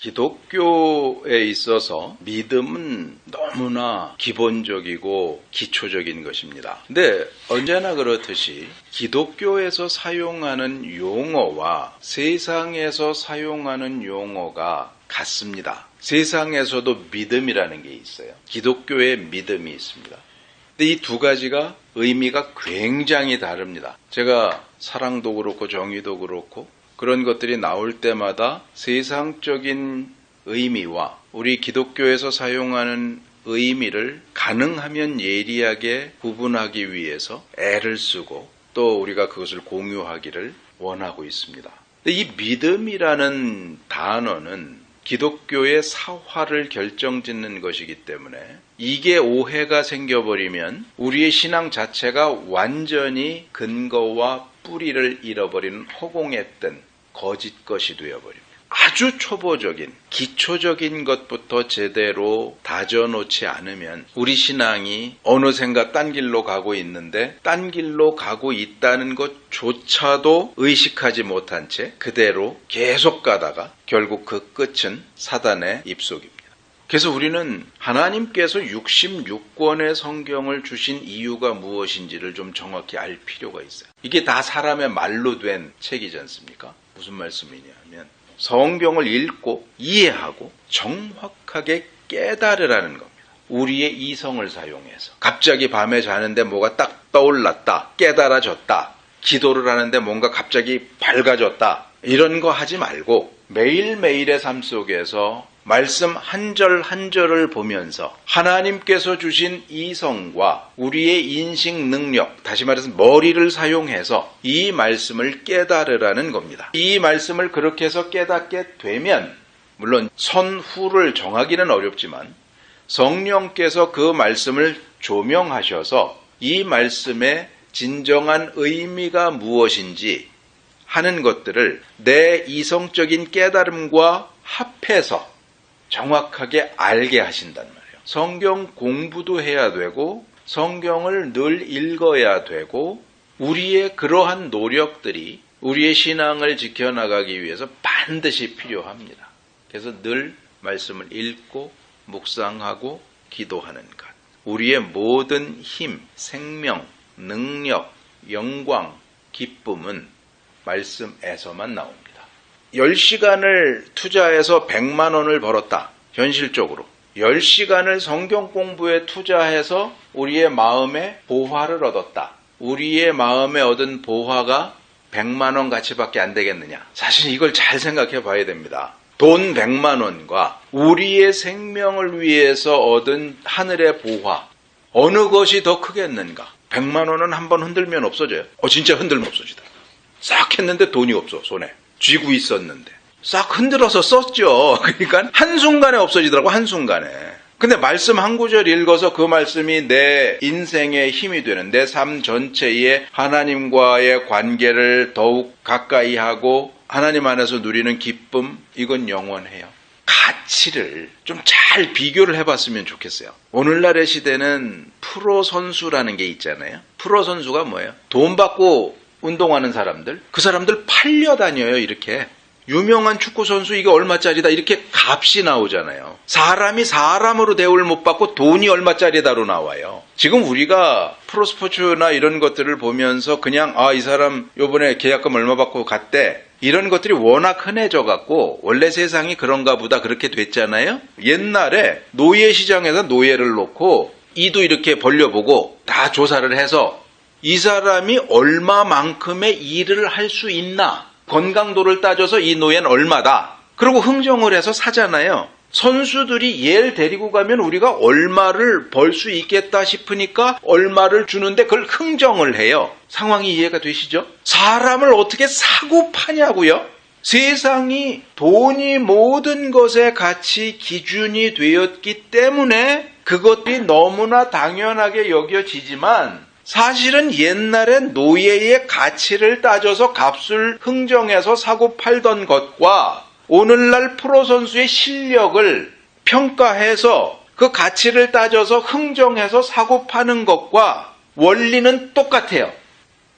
기독교에 있어서 믿음은 너무나 기본적이고 기초적인 것입니다. 근데 언제나 그렇듯이 기독교에서 사용하는 용어와 세상에서 사용하는 용어가 같습니다. 세상에서도 믿음이라는 게 있어요. 기독교에 믿음이 있습니다. 근데 이 두 가지가 의미가 굉장히 다릅니다. 제가 사랑도 그렇고 정의도 그렇고 그런 것들이 나올 때마다 세상적인 의미와 우리 기독교에서 사용하는 의미를 가능하면 예리하게 구분하기 위해서 애를 쓰고 또 우리가 그것을 공유하기를 원하고 있습니다. 근데 이 믿음이라는 단어는 기독교의 사화를 결정짓는 것이기 때문에 이게 오해가 생겨버리면 우리의 신앙 자체가 완전히 근거와 뿌리를 잃어버리는 허공에 뜬 거짓 것이 되어버립니다. 아주 초보적인 기초적인 것부터 제대로 다져놓지 않으면 우리 신앙이 어느샌가 딴 길로 가고 있는데 딴 길로 가고 있다는 것조차도 의식하지 못한 채 그대로 계속 가다가 결국 그 끝은 사단의 입속입니다. 그래서 우리는 하나님께서 66권의 성경을 주신 이유가 무엇인지를 좀 정확히 알 필요가 있어요. 이게 다 사람의 말로 된 책이지 않습니까? 무슨 말씀이냐면 성경을 읽고 이해하고 정확하게 깨달으라는 겁니다. 우리의 이성을 사용해서 갑자기 밤에 자는데 뭐가 딱 떠올랐다, 깨달아졌다, 기도를 하는데 뭔가 갑자기 밝아졌다, 이런 거 하지 말고 매일매일의 삶 속에서 말씀 한 절 한 절을 보면서 하나님께서 주신 이성과 우리의 인식 능력, 다시 말해서 머리를 사용해서 이 말씀을 깨달으라는 겁니다. 이 말씀을 그렇게 해서 깨닫게 되면 물론 선후를 정하기는 어렵지만 성령께서 그 말씀을 조명하셔서 이 말씀의 진정한 의미가 무엇인지 하는 것들을 내 이성적인 깨달음과 합해서 정확하게 알게 하신단 말이에요. 성경 공부도 해야 되고 성경을 늘 읽어야 되고 우리의 그러한 노력들이 우리의 신앙을 지켜나가기 위해서 반드시 필요합니다. 그래서 늘 말씀을 읽고 묵상하고 기도하는 것. 우리의 모든 힘, 생명, 능력, 영광, 기쁨은 말씀에서만 나옵니다. 10시간을 투자해서 100만 원을 벌었다. 현실적으로. 10시간을 성경 공부에 투자해서 우리의 마음에 보화를 얻었다. 우리의 마음에 얻은 보화가 100만 원 가치밖에 안 되겠느냐. 사실 이걸 잘 생각해 봐야 됩니다. 돈 100만 원과 우리의 생명을 위해서 얻은 하늘의 보화, 어느 것이 더 크겠는가? 100만 원은 한번 흔들면 없어져요. 진짜 흔들면 없어지더라. 싹 했는데 돈이 없어, 손에. 쥐고 있었는데 싹 흔들어서 썼죠. 그러니까 한순간에 없어지더라고. 한순간에. 근데 말씀 한 구절 읽어서 그 말씀이 내 인생의 힘이 되는, 내 삶 전체에 하나님과의 관계를 더욱 가까이 하고 하나님 안에서 누리는 기쁨, 이건 영원해요. 가치를 좀 잘 비교를 해봤으면 좋겠어요. 오늘날의 시대는 프로 선수라는 게 있잖아요. 프로 선수가 뭐예요? 돈 받고 운동하는 사람들, 그 사람들 팔려다녀요. 이렇게 유명한 축구선수 이게 얼마짜리다 이렇게 값이 나오잖아요. 사람이 사람으로 대우를 못 받고 돈이 얼마짜리다로 나와요. 지금 우리가 프로스포츠나 이런 것들을 보면서 그냥 이 사람 요번에 계약금 얼마 받고 갔대, 이런 것들이 워낙 흔해져 갖고 원래 세상이 그런가 보다 그렇게 됐잖아요. 옛날에 노예시장에서 노예를 놓고 이도 이렇게 벌려보고 다 조사를 해서 이 사람이 얼마만큼의 일을 할 수 있나, 건강도를 따져서 이 노예는 얼마다, 그리고 흥정을 해서 사잖아요. 선수들이 얘를 데리고 가면 우리가 얼마를 벌 수 있겠다 싶으니까 얼마를 주는데 그걸 흥정을 해요. 상황이 이해가 되시죠? 사람을 어떻게 사고 파냐고요? 세상이 돈이 모든 것의 가치 기준이 되었기 때문에 그것이 너무나 당연하게 여겨지지만 사실은 옛날엔 노예의 가치를 따져서 값을 흥정해서 사고 팔던 것과 오늘날 프로선수의 실력을 평가해서 그 가치를 따져서 흥정해서 사고 파는 것과 원리는 똑같아요.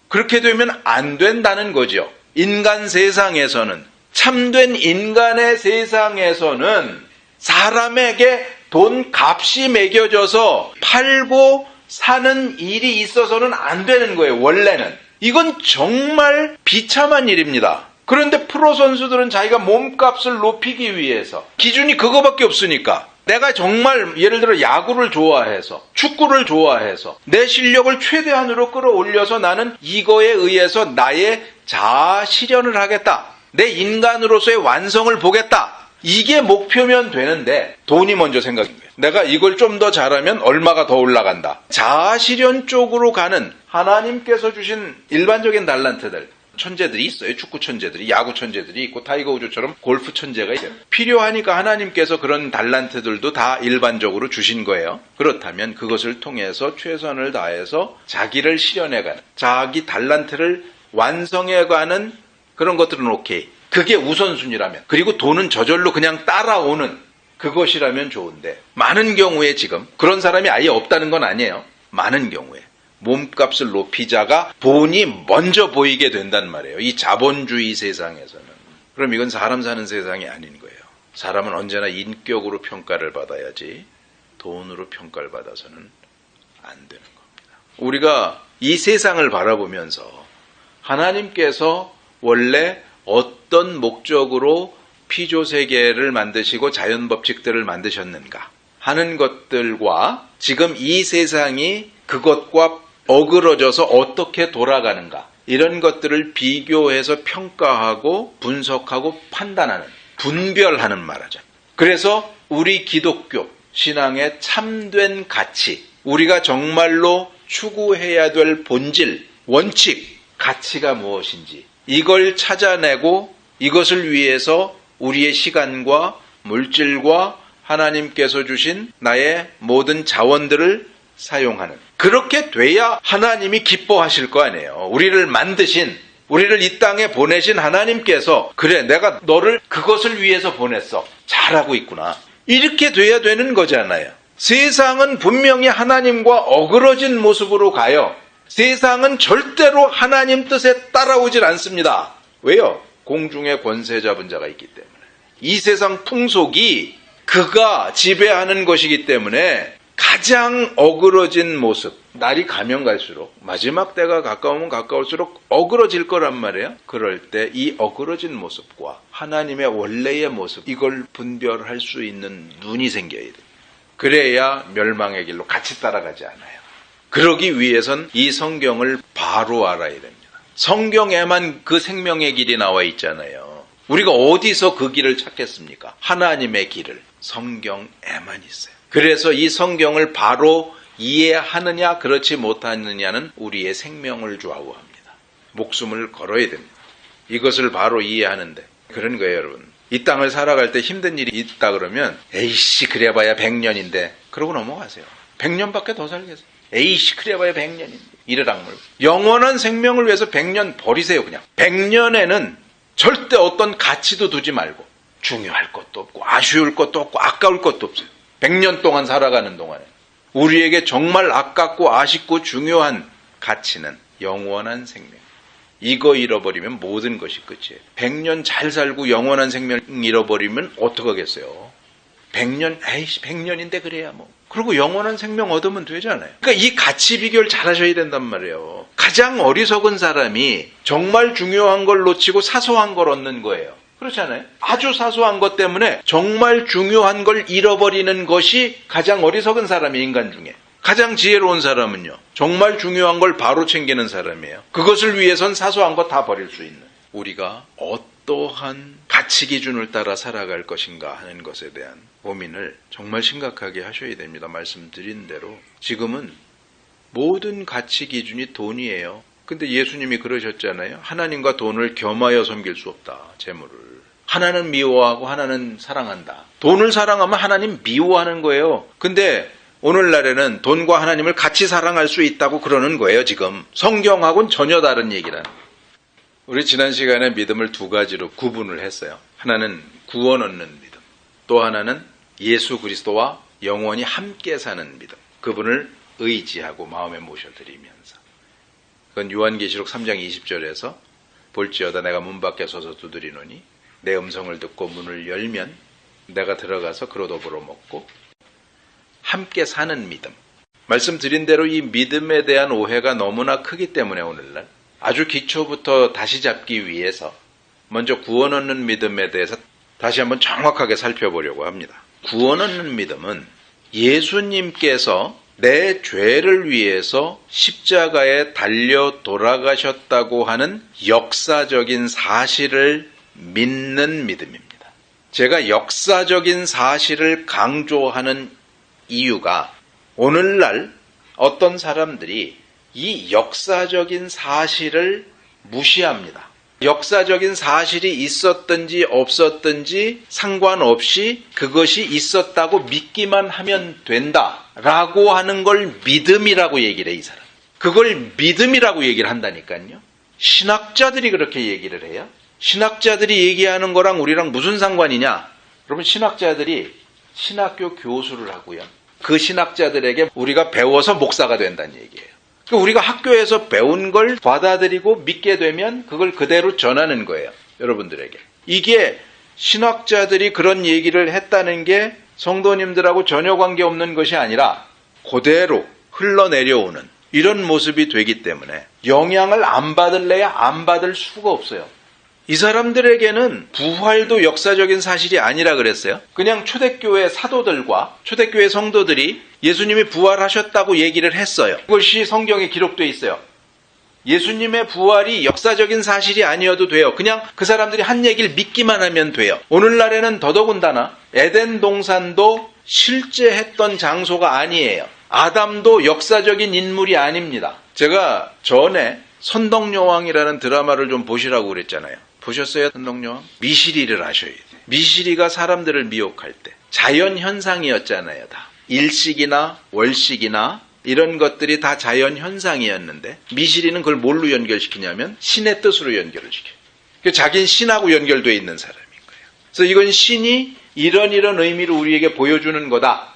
그렇게 되면 안 된다는 거죠. 인간 세상에서는. 참된 인간의 세상에서는 사람에게 돈 값이 매겨져서 팔고 사는 일이 있어서는 안 되는 거예요, 원래는. 이건 정말 비참한 일입니다. 그런데 프로 선수들은 자기가 몸값을 높이기 위해서 기준이 그거밖에 없으니까 내가 정말 예를 들어 야구를 좋아해서 축구를 좋아해서 내 실력을 최대한으로 끌어올려서 나는 이거에 의해서 나의 자아 실현을 하겠다. 내 인간으로서의 완성을 보겠다. 이게 목표면 되는데 돈이 먼저 생각인 거예요. 내가 이걸 좀 더 잘하면 얼마가 더 올라간다. 자아 실현 쪽으로 가는 하나님께서 주신 일반적인 달란트들, 천재들이 있어요. 축구 천재들이, 야구 천재들이 있고 타이거 우즈처럼 골프 천재가 있어요. 필요하니까 하나님께서 그런 달란트들도 다 일반적으로 주신 거예요. 그렇다면 그것을 통해서 최선을 다해서 자기를 실현해가는, 자기 달란트를 완성해가는 그런 것들은 오케이. 그게 우선순위라면, 그리고 돈은 저절로 그냥 따라오는 그것이라면 좋은데, 많은 경우에 지금 그런 사람이 아예 없다는 건 아니에요. 많은 경우에 몸값을 높이자가 돈이 먼저 보이게 된단 말이에요. 이 자본주의 세상에서는. 그럼 이건 사람 사는 세상이 아닌 거예요. 사람은 언제나 인격으로 평가를 받아야지 돈으로 평가를 받아서는 안 되는 겁니다. 우리가 이 세상을 바라보면서 하나님께서 원래 어떤 목적으로 피조세계를 만드시고 자연법칙들을 만드셨는가 하는 것들과 지금 이 세상이 그것과 어그러져서 어떻게 돌아가는가, 이런 것들을 비교해서 평가하고 분석하고 판단하는, 분별하는 말하자. 그래서 우리 기독교 신앙의 참된 가치, 우리가 정말로 추구해야 될 본질, 원칙, 가치가 무엇인지 이걸 찾아내고 이것을 위해서 우리의 시간과 물질과 하나님께서 주신 나의 모든 자원들을 사용하는, 그렇게 돼야 하나님이 기뻐하실 거 아니에요. 우리를 만드신, 우리를 이 땅에 보내신 하나님께서 그래, 내가 너를 그것을 위해서 보냈어. 잘하고 있구나. 이렇게 돼야 되는 거잖아요. 세상은 분명히 하나님과 어그러진 모습으로 가요. 세상은 절대로 하나님 뜻에 따라오질 않습니다. 왜요? 공중에 권세 잡은 자가 있기 때문에. 이 세상 풍속이 그가 지배하는 것이기 때문에 가장 어그러진 모습, 날이 가면 갈수록, 마지막 때가 가까우면 가까울수록 어그러질 거란 말이에요. 그럴 때 이 어그러진 모습과 하나님의 원래의 모습, 이걸 분별할 수 있는 눈이 생겨야 돼요. 그래야 멸망의 길로 같이 따라가지 않아요. 그러기 위해선 이 성경을 바로 알아야 됩니다. 성경에만 그 생명의 길이 나와 있잖아요. 우리가 어디서 그 길을 찾겠습니까? 하나님의 길을 성경에만 있어요. 그래서 이 성경을 바로 이해하느냐 그렇지 못하느냐는 우리의 생명을 좌우합니다. 목숨을 걸어야 됩니다. 이것을 바로 이해하는데 그런 거예요, 여러분. 이 땅을 살아갈 때 힘든 일이 있다 그러면 에이씨 그래봐야 100년인데 그러고 넘어가세요. 100년밖에 더 살겠어요. 에이씨 그래봐야 100년인데 이래랑물. 영원한 생명을 위해서 100년 버리세요. 그냥 100년에는 절대 어떤 가치도 두지 말고 중요할 것도 없고 아쉬울 것도 없고 아까울 것도 없어요. 100년 동안 살아가는 동안에 우리에게 정말 아깝고 아쉽고 중요한 가치는 영원한 생명. 이거 잃어버리면 모든 것이 끝이에요. 100년 잘 살고 영원한 생명 잃어버리면 어떡하겠어요. 100년, 에이씨 100년인데 그래야 뭐. 그리고 영원한 생명 얻으면 되잖아요. 그러니까 이 가치 비교를 잘 하셔야 된단 말이에요. 가장 어리석은 사람이 정말 중요한 걸 놓치고 사소한 걸 얻는 거예요. 그렇잖아요. 아주 사소한 것 때문에 정말 중요한 걸 잃어버리는 것이 가장 어리석은 사람이 인간 중에. 가장 지혜로운 사람은요. 정말 중요한 걸 바로 챙기는 사람이에요. 그것을 위해선 사소한 거 다 버릴 수 있는. 우리가 어떠한 가치 기준을 따라 살아갈 것인가 하는 것에 대한 고민을 정말 심각하게 하셔야 됩니다. 말씀드린 대로 지금은 모든 가치 기준이 돈이에요. 근데 예수님이 그러셨잖아요. 하나님과 돈을 겸하여 섬길 수 없다. 재물을. 하나는 미워하고 하나는 사랑한다. 돈을 사랑하면 하나님 미워하는 거예요. 근데 오늘날에는 돈과 하나님을 같이 사랑할 수 있다고 그러는 거예요. 지금 성경하고는 전혀 다른 얘기란. 우리 지난 시간에 믿음을 두 가지로 구분을 했어요. 하나는 구원 얻는 믿음, 또 하나는 예수 그리스도와 영원히 함께 사는 믿음. 그분을 의지하고 마음에 모셔드리면서. 그건 요한계시록 3장 20절에서 볼지어다 내가 문 밖에 서서 두드리노니 내 음성을 듣고 문을 열면 내가 들어가서 그릇더불어 먹고 함께 사는 믿음. 말씀드린 대로 이 믿음에 대한 오해가 너무나 크기 때문에 오늘날 아주 기초부터 다시 잡기 위해서 먼저 구원 얻는 믿음에 대해서 다시 한번 정확하게 살펴보려고 합니다. 구원 얻는 믿음은 예수님께서 내 죄를 위해서 십자가에 달려 돌아가셨다고 하는 역사적인 사실을 믿는 믿음입니다. 제가 역사적인 사실을 강조하는 이유가 오늘날 어떤 사람들이 이 역사적인 사실을 무시합니다. 역사적인 사실이 있었든지 없었든지 상관없이 그것이 있었다고 믿기만 하면 된다라고 하는 걸 믿음이라고 얘기를 해, 이 사람. 그걸 믿음이라고 얘기를 한다니까요. 신학자들이 그렇게 얘기를 해요. 신학자들이 얘기하는 거랑 우리랑 무슨 상관이냐? 여러분, 신학자들이 신학교 교수를 하고요. 그 신학자들에게 우리가 배워서 목사가 된다는 얘기예요. 우리가 학교에서 배운 걸 받아들이고 믿게 되면 그걸 그대로 전하는 거예요. 여러분들에게. 이게 신학자들이 그런 얘기를 했다는 게 성도님들하고 전혀 관계없는 것이 아니라 그대로 흘러내려오는 이런 모습이 되기 때문에 영향을 안 받을래야 안 받을 수가 없어요. 이 사람들에게는 부활도 역사적인 사실이 아니라 그랬어요. 그냥 초대교회 사도들과 초대교회 성도들이 예수님이 부활하셨다고 얘기를 했어요. 그것이 성경에 기록되어 있어요. 예수님의 부활이 역사적인 사실이 아니어도 돼요. 그냥 그 사람들이 한 얘기를 믿기만 하면 돼요. 오늘날에는 더더군다나 에덴 동산도 실제 했던 장소가 아니에요. 아담도 역사적인 인물이 아닙니다. 제가 전에 선덕여왕이라는 드라마를 좀 보시라고 그랬잖아요. 보셨어요? 선덕여왕? 미시리를 하셔야 돼요. 미시리가 사람들을 미혹할 때 자연현상이었잖아요. 다 일식이나 월식이나 이런 것들이 다 자연현상이었는데 미시리는 그걸 뭘로 연결시키냐면 신의 뜻으로 연결을 시켜요. 자기는 신하고 연결되어 있는 사람인 거예요. 그래서 이건 신이 이런 의미로 우리에게 보여주는 거다.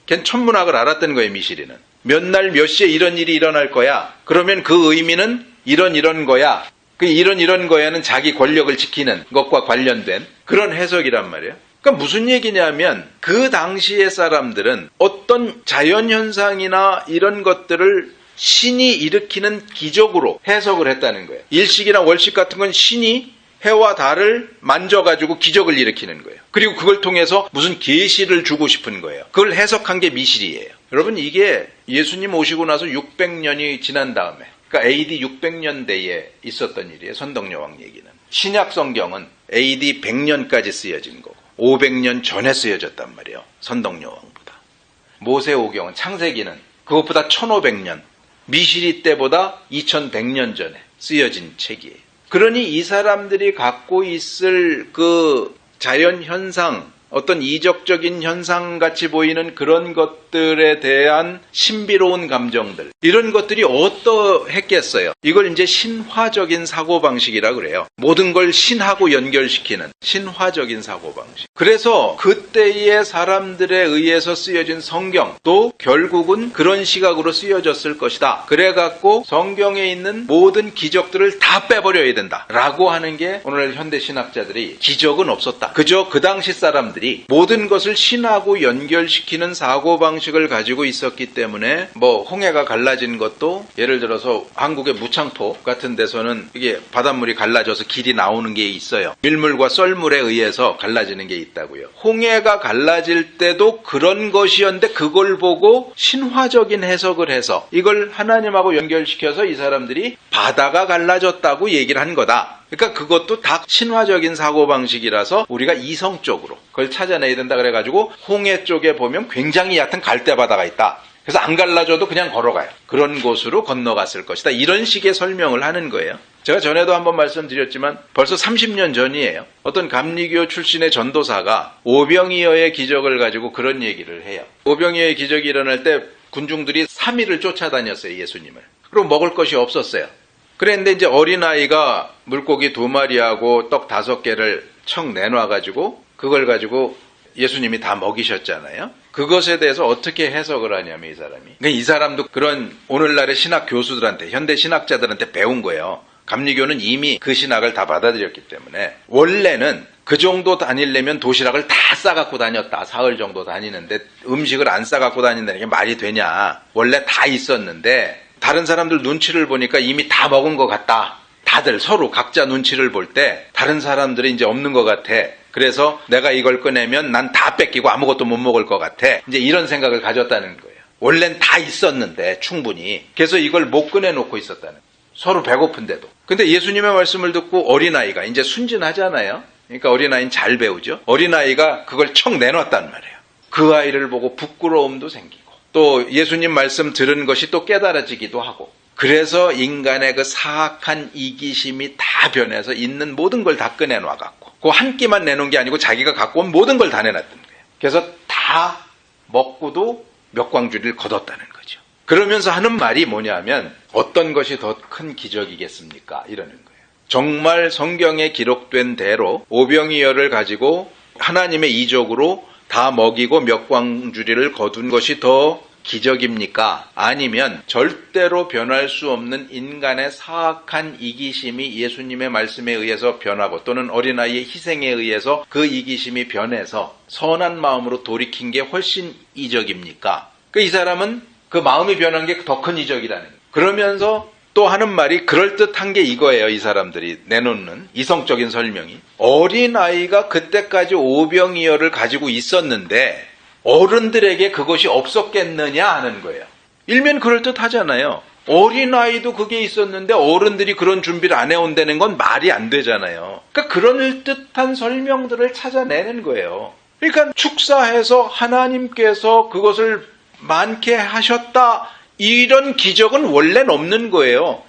걔는 천문학을 알았던 거예요. 미시리는. 몇 날 몇 시에 이런 일이 일어날 거야. 그러면 그 의미는 이런 거야. 그 이런 거야는 자기 권력을 지키는 것과 관련된 그런 해석이란 말이에요. 그러니까 무슨 얘기냐면 그 당시의 사람들은 어떤 자연현상이나 이런 것들을 신이 일으키는 기적으로 해석을 했다는 거예요. 일식이나 월식 같은 건 신이 해와 달을 만져가지고 기적을 일으키는 거예요. 그리고 그걸 통해서 무슨 계시를 주고 싶은 거예요. 그걸 해석한 게 미실이에요. 여러분, 이게 예수님 오시고 나서 600년이 지난 다음에, 그러니까 AD 600년대에 있었던 일이에요. 선덕여왕 얘기는. 신약 성경은 AD 100년까지 쓰여진 거고 500년 전에 쓰여졌단 말이에요. 선덕여왕보다. 모세오경은, 창세기는 그것보다 1500년, 미시리 때보다 2100년 전에 쓰여진 책이에요. 그러니 이 사람들이 갖고 있을 그 자연현상, 어떤 이적적인 현상같이 보이는 그런 것들에 대한 신비로운 감정들, 이런 것들이 어떠했겠어요? 이걸 이제 신화적인 사고방식이라 그래요. 모든 걸 신하고 연결시키는 신화적인 사고방식. 그래서 그때의 사람들에 의해서 쓰여진 성경도 결국은 그런 시각으로 쓰여졌을 것이다. 그래갖고 성경에 있는 모든 기적들을 다 빼버려야 된다 라고 하는 게 오늘 현대 신학자들이 기적은 없었다. 그저 그 당시 사람들이 모든 것을 신하고 연결시키는 사고방식을 가지고 있었기 때문에 홍해가 갈라진 것도 예를 들어서 한국의 무창포 같은 데서는 이게 바닷물이 갈라져서 길이 나오는 게 있어요. 밀물과 썰물에 의해서 갈라지는 게 있다고요. 홍해가 갈라질 때도 그런 것이었는데 그걸 보고 신화적인 해석을 해서 이걸 하나님하고 연결시켜서 이 사람들이 바다가 갈라졌다고 얘기를 한 거다. 그러니까 그것도 다 신화적인 사고방식이라서 우리가 이성적으로 그걸 찾아내야 된다 그래가지고 홍해 쪽에 보면 굉장히 얕은 갈대바다가 있다. 그래서 안 갈라져도 그냥 걸어가요. 그런 곳으로 건너갔을 것이다. 이런 식의 설명을 하는 거예요. 제가 전에도 한번 말씀드렸지만 벌써 30년 전이에요. 어떤 감리교 출신의 전도사가 오병이어의 기적을 가지고 그런 얘기를 해요. 오병이어의 기적이 일어날 때 군중들이 3일을 쫓아다녔어요. 예수님을. 그리고 먹을 것이 없었어요. 그랬는데 이제 어린아이가 물고기 2마리하고 떡 5개를 척 내놔가지고 그걸 가지고 예수님이 다 먹이셨잖아요. 그것에 대해서 어떻게 해석을 하냐면 이 사람이. 그러니까 이 사람도 그런 오늘날의 신학 교수들한테, 현대 신학자들한테 배운 거예요. 감리교는 이미 그 신학을 다 받아들였기 때문에 원래는 그 정도 다니려면 도시락을 다 싸갖고 다녔다. 사흘 정도 다니는데 음식을 안 싸갖고 다닌다는 게 말이 되냐. 원래 다 있었는데 다른 사람들 눈치를 보니까 이미 다 먹은 것 같다. 다들 서로 각자 눈치를 볼 때 다른 사람들이 이제 없는 것 같아. 그래서 내가 이걸 꺼내면 난 다 뺏기고 아무것도 못 먹을 것 같아. 이제 이런 생각을 가졌다는 거예요. 원래는 다 있었는데 충분히. 그래서 이걸 못 꺼내놓고 있었다는 거예요. 서로 배고픈데도. 근데 예수님의 말씀을 듣고 어린아이가 이제 순진하잖아요. 그러니까 어린아이는 잘 배우죠. 어린아이가 그걸 척 내놨단 말이에요. 그 아이를 보고 부끄러움도 생기고 또 예수님 말씀 들은 것이 또 깨달아지기도 하고 그래서 인간의 그 사악한 이기심이 다 변해서 있는 모든 걸 다 꺼내놔갖고 그 한 끼만 내놓은 게 아니고 자기가 갖고 온 모든 걸 다 내놨던 거예요. 그래서 다 먹고도 몇 광주리를 거뒀다는 거죠. 그러면서 하는 말이 뭐냐면 어떤 것이 더 큰 기적이겠습니까? 이러는 거예요. 정말 성경에 기록된 대로 오병이어를 가지고 하나님의 이적으로 다 먹이고 몇 광주리를 거둔 것이 더 기적입니까? 아니면 절대로 변할 수 없는 인간의 사악한 이기심이 예수님의 말씀에 의해서 변하고 또는 어린아이의 희생에 의해서 그 이기심이 변해서 선한 마음으로 돌이킨 게 훨씬 이적입니까? 이 사람은 그 마음이 변한 게 더 큰 이적이라는 거예요. 그러면서 또 하는 말이 그럴듯한 게 이거예요. 이 사람들이 내놓는 이성적인 설명이. 어린아이가 그때까지 오병이어를 가지고 있었는데 어른들에게 그것이 없었겠느냐 하는 거예요. 일면 그럴듯하잖아요. 어린아이도 그게 있었는데 어른들이 그런 준비를 안 해온다는 건 말이 안 되잖아요. 그러니까 그럴듯한 설명들을 찾아내는 거예요. 그러니까 축사해서 하나님께서 그것을 많게 하셨다. 이런 기적은 원래는 없는 거예요.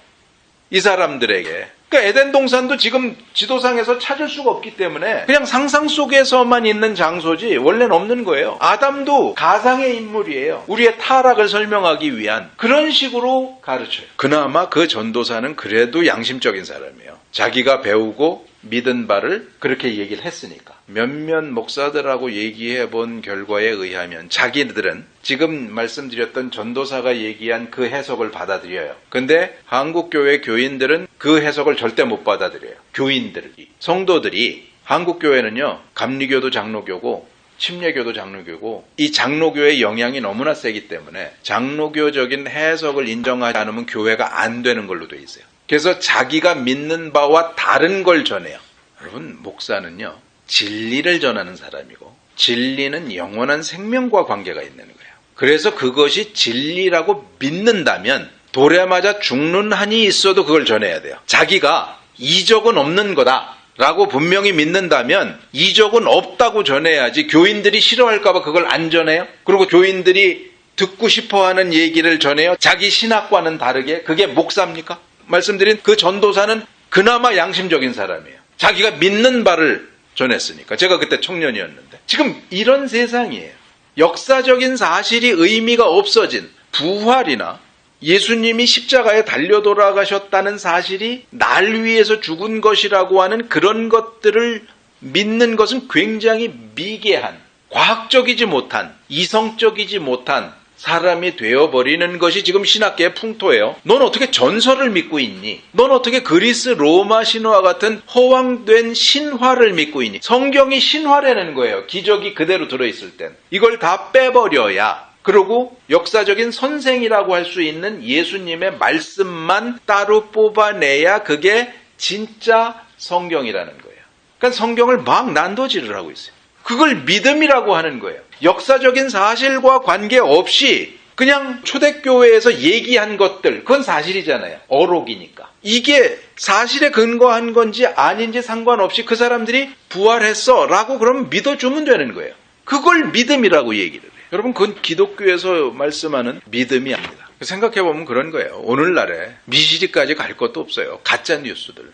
이 사람들에게. 그러니까 에덴 동산도 지금 지도상에서 찾을 수가 없기 때문에 그냥 상상 속에서만 있는 장소지 원래는 없는 거예요. 아담도 가상의 인물이에요. 우리의 타락을 설명하기 위한 그런 식으로 가르쳐요. 그나마 그 전도사는 그래도 양심적인 사람이에요. 자기가 배우고 믿은 바를 그렇게 얘기를 했으니까. 몇몇 목사들하고 얘기해 본 결과에 의하면 자기들은 지금 말씀드렸던 전도사가 얘기한 그 해석을 받아들여요. 근데 한국교회 교인들은 그 해석을 절대 못 받아들여요. 교인들이. 성도들이 한국교회는요. 감리교도 장로교고 침례교도 장로교고 이 장로교의 영향이 너무나 세기 때문에 장로교적인 해석을 인정하지 않으면 교회가 안 되는 걸로 돼 있어요. 그래서 자기가 믿는 바와 다른 걸 전해요. 여러분, 목사는요, 진리를 전하는 사람이고, 진리는 영원한 생명과 관계가 있는 거예요. 그래서 그것이 진리라고 믿는다면, 돌에 맞아 죽는 한이 있어도 그걸 전해야 돼요. 자기가 이적은 없는 거다 라고 분명히 믿는다면, 이적은 없다고 전해야지 교인들이 싫어할까봐 그걸 안 전해요? 그리고 교인들이 듣고 싶어 하는 얘기를 전해요? 자기 신학과는 다르게? 그게 목사입니까? 말씀드린 그 전도사는 그나마 양심적인 사람이에요. 자기가 믿는 바를 전했으니까. 제가 그때 청년이었는데. 지금 이런 세상이에요. 역사적인 사실이 의미가 없어진 부활이나 예수님이 십자가에 달려 돌아가셨다는 사실이 날 위해서 죽은 것이라고 하는 그런 것들을 믿는 것은 굉장히 미개한, 과학적이지 못한, 이성적이지 못한 사람이 되어버리는 것이 지금 신학계의 풍토예요. 넌 어떻게 전설을 믿고 있니? 넌 어떻게 그리스 로마 신화 같은 허황된 신화를 믿고 있니? 성경이 신화라는 거예요. 기적이 그대로 들어있을 땐. 이걸 다 빼버려야 그리고 역사적인 선생이라고 할 수 있는 예수님의 말씀만 따로 뽑아내야 그게 진짜 성경이라는 거예요. 그러니까 성경을 막 난도질을 하고 있어요. 그걸 믿음이라고 하는 거예요. 역사적인 사실과 관계없이 그냥 초대교회에서 얘기한 것들, 그건 사실이잖아요. 어록이니까. 이게 사실에 근거한 건지 아닌지 상관없이 그 사람들이 부활했어 라고 그러면 믿어주면 되는 거예요. 그걸 믿음이라고 얘기를 해요. 여러분, 그건 기독교에서 말씀하는 믿음이 아닙니다. 생각해보면 그런 거예요. 오늘날에 미시리까지 갈 것도 없어요.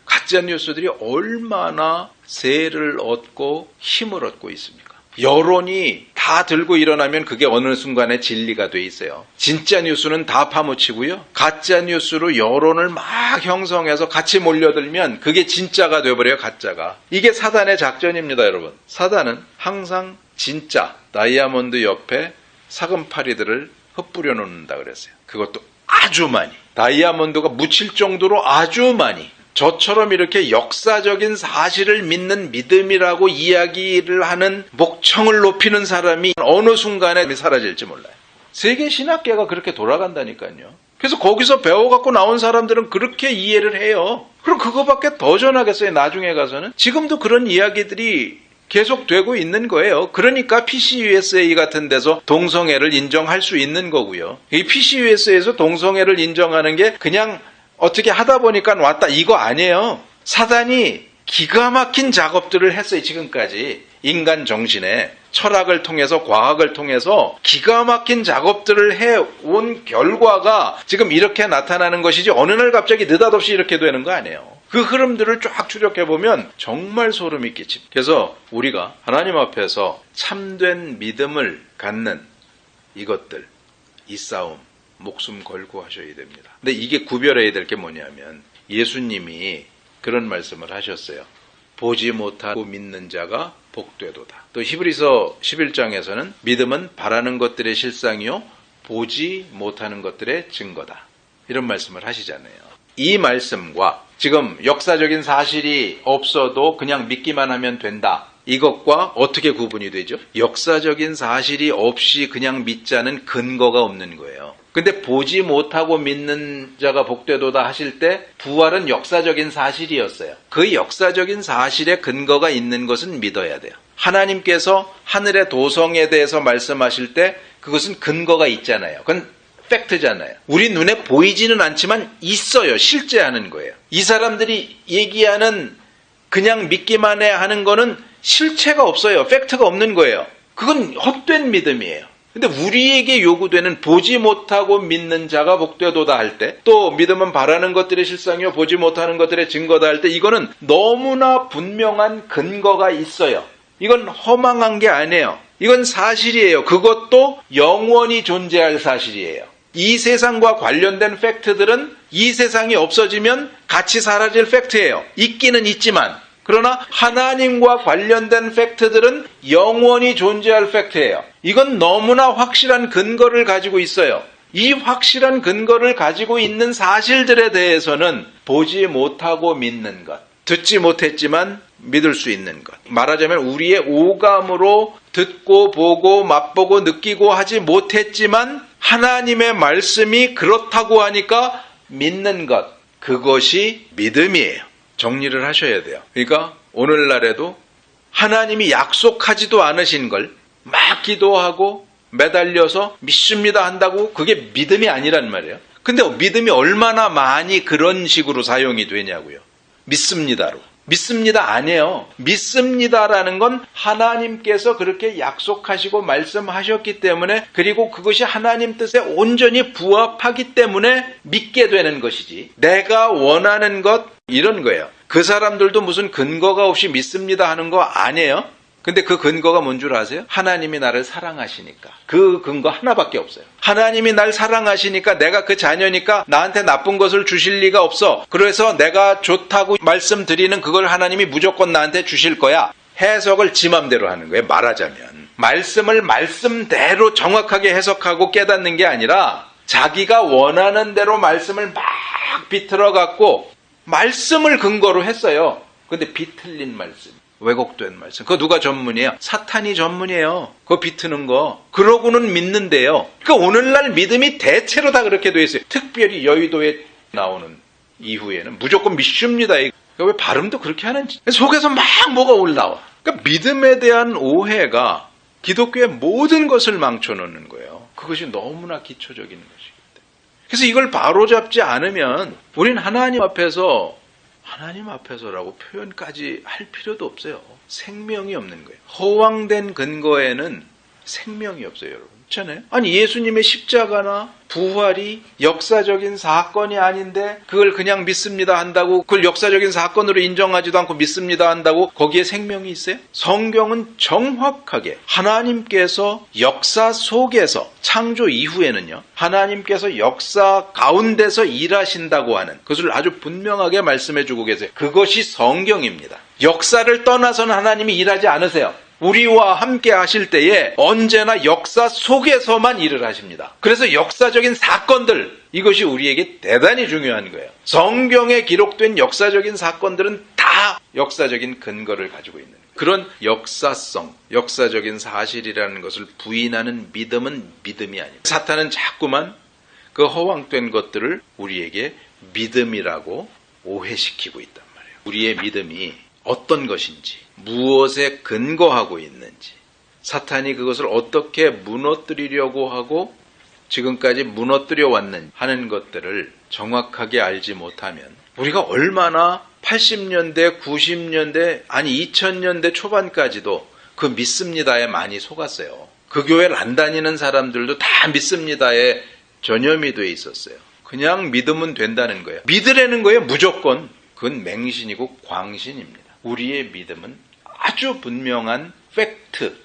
가짜뉴스들이 얼마나 세를 얻고 힘을 얻고 있습니까? 여론이 다 들고 일어나면 그게 어느 순간에 진리가 돼 있어요. 진짜 뉴스는 다 파묻히고요. 가짜 뉴스로 여론을 막 형성해서 같이 몰려들면 그게 진짜가 돼버려요. 가짜가. 이게 사단의 작전입니다. 여러분. 사단은 항상 진짜 다이아몬드 옆에 사금파리들을 흩뿌려 놓는다 그랬어요. 그것도 아주 많이. 다이아몬드가 묻힐 정도로 아주 많이. 저처럼 이렇게 역사적인 사실을 믿는 믿음이라고 이야기를 하는 목청을 높이는 사람이 어느 순간에 사라질지 몰라요. 세계 신학계가 그렇게 돌아간다니까요. 그래서 거기서 배워갖고 나온 사람들은 그렇게 이해를 해요. 그럼 그거밖에 더 전하겠어요, 나중에 가서는? 지금도 그런 이야기들이 계속되고 있는 거예요. 그러니까 PCUSA 같은 데서 동성애를 인정할 수 있는 거고요. 이 PCUSA에서 동성애를 인정하는 게 그냥 어떻게 하다 보니까 왔다 이거 아니에요. 사단이 기가 막힌 작업들을 했어요, 지금까지. 인간 정신에 철학을 통해서 과학을 통해서 기가 막힌 작업들을 해온 결과가 지금 이렇게 나타나는 것이지 어느 날 갑자기 느닷없이 이렇게 되는 거 아니에요. 그 흐름들을 쫙 추적해보면 정말 소름이 끼칩니다. 그래서 우리가 하나님 앞에서 참된 믿음을 갖는 이것들, 이 싸움 목숨 걸고 하셔야 됩니다. 근데 이게 구별해야 될 게 뭐냐면 예수님이 그런 말씀을 하셨어요. 보지 못하고 믿는 자가 복되도다. 또 히브리서 11장에서는 믿음은 바라는 것들의 실상이요 보지 못하는 것들의 증거다. 이런 말씀을 하시잖아요. 이 말씀과 지금 역사적인 사실이 없어도 그냥 믿기만 하면 된다. 이것과 어떻게 구분이 되죠? 역사적인 사실이 없이 그냥 믿자는 근거가 없는 거예요. 근데 보지 못하고 믿는 자가 복되도다 하실 때 부활은 역사적인 사실이었어요. 그 역사적인 사실에 근거가 있는 것은 믿어야 돼요. 하나님께서 하늘의 도성에 대해서 말씀하실 때 그것은 근거가 있잖아요. 그건 팩트잖아요. 우리 눈에 보이지는 않지만 있어요. 실제 하는 거예요. 이 사람들이 얘기하는 그냥 믿기만 해 하는 거는 실체가 없어요. 팩트가 없는 거예요. 그건 헛된 믿음이에요. 근데 우리에게 요구되는 보지 못하고 믿는 자가 복되도다 할 때, 또 믿음은 바라는 것들의 실상이요 보지 못하는 것들의 증거다 할 때 이거는 너무나 분명한 근거가 있어요. 이건 허망한 게 아니에요. 이건 사실이에요. 그것도 영원히 존재할 사실이에요. 이 세상과 관련된 팩트들은 이 세상이 없어지면 같이 사라질 팩트예요. 있기는 있지만. 그러나 하나님과 관련된 팩트들은 영원히 존재할 팩트예요. 이건 너무나 확실한 근거를 가지고 있어요. 이 확실한 근거를 가지고 있는 사실들에 대해서는 보지 못하고 믿는 것, 듣지 못했지만 믿을 수 있는 것. 말하자면 우리의 오감으로 듣고 보고 맛보고 느끼고 하지 못했지만 하나님의 말씀이 그렇다고 하니까 믿는 것. 그것이 믿음이에요. 정리를 하셔야 돼요. 그러니까 오늘날에도 하나님이 약속하지도 않으신 걸 막 기도하고 매달려서 믿습니다 한다고 그게 믿음이 아니란 말이에요. 근데 믿음이 얼마나 많이 그런 식으로 사용이 되냐고요. 믿습니다로. 믿습니다 아니에요. 믿습니다라는 건 하나님께서 그렇게 약속하시고 말씀하셨기 때문에, 그리고 그것이 하나님 뜻에 온전히 부합하기 때문에 믿게 되는 것이지, 내가 원하는 것 이런 거예요. 그 사람들도 무슨 근거가 없이 믿습니다 하는 거 아니에요. 근데 그 근거가 뭔 줄 아세요? 하나님이 나를 사랑하시니까. 그 근거 하나밖에 없어요. 하나님이 날 사랑하시니까, 내가 그 자녀니까 나한테 나쁜 것을 주실 리가 없어. 그래서 내가 좋다고 말씀드리는 그걸 하나님이 무조건 나한테 주실 거야. 해석을 지 맘대로 하는 거예요. 말하자면 말씀을 말씀대로 정확하게 해석하고 깨닫는 게 아니라 자기가 원하는 대로 말씀을 막 비틀어 갖고 말씀을 근거로 했어요. 근데 비틀린 말씀, 왜곡된 말씀. 그거 누가 전문이에요? 사탄이 전문이에요. 그거 비트는 거. 그러고는 믿는데요. 그러니까 오늘날 믿음이 대체로 다 그렇게 돼 있어요. 특별히 여의도에 나오는 이후에는 무조건 믿습니다. 그러니까 왜 발음도 그렇게 하는지. 속에서 막 뭐가 올라와. 그러니까 믿음에 대한 오해가 기독교의 모든 것을 망쳐놓는 거예요. 그것이 너무나 기초적인 것이기 때문에. 그래서 이걸 바로잡지 않으면 우린 하나님 앞에서라고 표현까지 할 필요도 없어요. 생명이 없는 거예요. 허황된 근거에는 생명이 없어요, 여러분. 그렇잖아요? 아니, 예수님의 십자가나 부활이 역사적인 사건이 아닌데 그걸 그냥 믿습니다 한다고, 그걸 역사적인 사건으로 인정하지도 않고 믿습니다 한다고 거기에 생명이 있어요? 성경은 정확하게 하나님께서 역사 속에서, 창조 이후에는요, 하나님께서 역사 가운데서 일하신다고 하는 그것을 아주 분명하게 말씀해 주고 계세요. 그것이 성경입니다. 역사를 떠나서는 하나님이 일하지 않으세요. 우리와 함께 하실 때에 언제나 역사 속에서만 일을 하십니다. 그래서 역사적인 사건들, 이것이 우리에게 대단히 중요한 거예요. 성경에 기록된 역사적인 사건들은 다 역사적인 근거를 가지고 있는 거예요. 그런 역사성, 역사적인 사실이라는 것을 부인하는 믿음은 믿음이 아닙니다. 사탄은 자꾸만 그 허황된 것들을 우리에게 믿음이라고 오해시키고 있단 말이에요. 우리의 믿음이 어떤 것인지, 무엇에 근거하고 있는지, 사탄이 그것을 어떻게 무너뜨리려고 하고 지금까지 무너뜨려 왔는지 하는 것들을 정확하게 알지 못하면 우리가 얼마나 80년대, 90년대, 아니 2000년대 초반까지도 그 믿습니다에 많이 속았어요. 그 교회를 안 다니는 사람들도 다 믿습니다에 전염이 돼 있었어요. 그냥 믿으면 된다는 거예요. 믿으라는 거예요, 무조건. 그건 맹신이고 광신입니다. 우리의 믿음은 아주 분명한 팩트,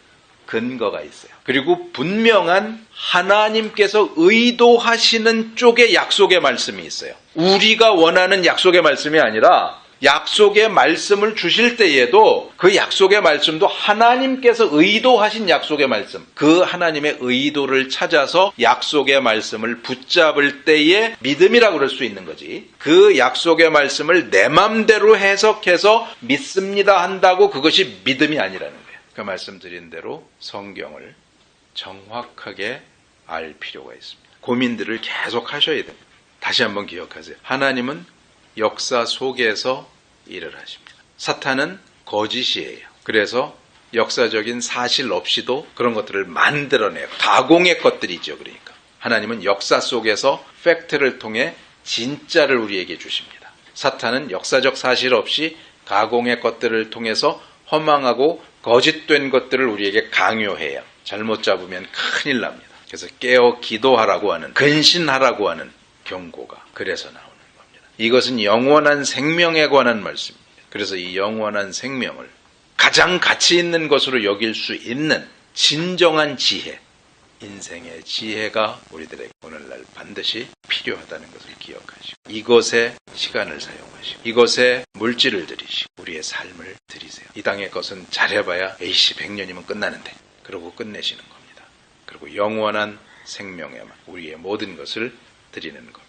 근거가 있어요. 그리고 분명한 하나님께서 의도하시는 쪽의 약속의 말씀이 있어요. 우리가 원하는 약속의 말씀이 아니라 약속의 말씀을 주실 때에도 그 약속의 말씀도 하나님께서 의도하신 약속의 말씀, 그 하나님의 의도를 찾아서 약속의 말씀을 붙잡을 때에 믿음이라고 그럴 수 있는 거지. 그 약속의 말씀을 내 맘대로 해석해서 믿습니다 한다고 그것이 믿음이 아니라는 거예요. 그 말씀드린 대로 성경을 정확하게 알 필요가 있습니다. 고민들을 계속 하셔야 됩니다. 다시 한번 기억하세요. 하나님은 역사 속에서 일을 하십니다. 사탄은 거짓이에요. 그래서 역사적인 사실 없이도 그런 것들을 만들어내요. 가공의 것들이죠. 그러니까 하나님은 역사 속에서 팩트를 통해 진짜를 우리에게 주십니다. 사탄은 역사적 사실 없이 가공의 것들을 통해서 허망하고 거짓된 것들을 우리에게 강요해요. 잘못 잡으면 큰일 납니다. 그래서 깨어 기도하라고 하는, 근신하라고 하는 경고가 그래서 나오는 겁니다. 이것은 영원한 생명에 관한 말씀입니다. 그래서 이 영원한 생명을 가장 가치 있는 것으로 여길 수 있는 진정한 지혜, 인생의 지혜가 우리들에게 오늘날 반드시 필요하다는 것을 기억하시고 이것에 시간을 사용하시고 이것에 물질을 들이시고 우리의 삶을 들이세요. 이 땅의 것은 잘해봐야 A씨 100년이면 끝나는데 그러고 끝내시는 겁니다. 그리고 영원한 생명에만 우리의 모든 것을 드리는 겁니다.